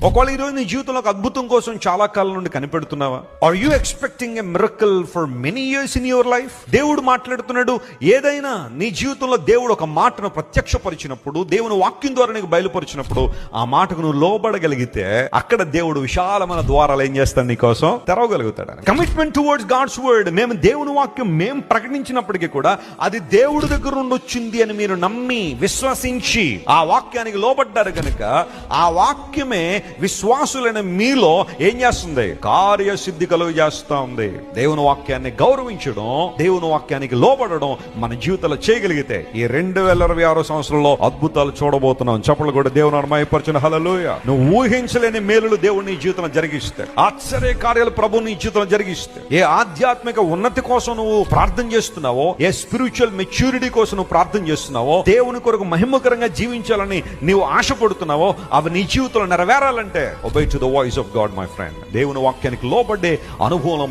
ఒకవేళ ఈరోజు నీ జీవితంలో ఒక అద్భుతం కోసం చాలా కాలం నుండి కనిపెడుతున్నావా? Are you expecting a miracle for many years in your life? దేవుడు మాట్లాడుతున్నాడు. ఏదైనా నీ జీవితంలో దేవుడు ఒక మాటను ప్రత్యక్షపరిచినప్పుడు, దేవుని వాక్యం ద్వారా నీకు బయలుపరిచినప్పుడు, ఆ మాటకు నువ్వు లోబడగలిగితే అక్కడ దేవుడు విశాలమైన ద్వారాలు ఏం చేస్తాడు నీ కోసం తెరవగలుగుతాడు. Commitment towards God's word. మేము దేవుని వాక్యం మేము ప్రకటించినప్పటికీ కూడా అది దేవుడి దగ్గర నుండి వచ్చింది అని మీరు నమ్మి విశ్వసించి ఆ వాక్యానికి లోబడ్డారు కనుక ఆ వాక్యమే విశ్వాసులైన మీలో ఏం చేస్తుంది? కార్యసిద్ధి కలుగు చేస్తా ఉంది. దేవుని వాక్యాన్ని గౌరవించడం, దేవుని వాక్యానికి లోబడడం మన జీవితంలో చేయగలిగితే ఈ 2026 సంవత్సరంలో అద్భుతాలు చూడబోతున్నాం. చప్పట్లు కూడా దేవుని మహిమపరచును. హల్లెలూయా. నువ్వు ఊహించలేని మేలులు దేవుడు నీ జీవితంలో జరిగిస్తే, ఆశ్చర్య కార్యాలు ప్రభు నీ జీవితంలో జరిగిస్తే, ఏ ఆధ్యాత్మిక ఉన్నతి కోసం నువ్వు ప్రార్థన చేస్తున్నావో, ఏ స్పిరిచువల్ మెచ్యూరిటీ కోసం నువ్వు ప్రార్థన చేస్తున్నావో, దేవుని కొరకు మహిమకరంగా జీవించాలని నీవు ఆశపడుతున్నావో, అవి నీ జీవితంలో నెరవేరాలంటే obey to the voice of God, my friend. దేవుని వాక్యానికి లోబడే అనుభవం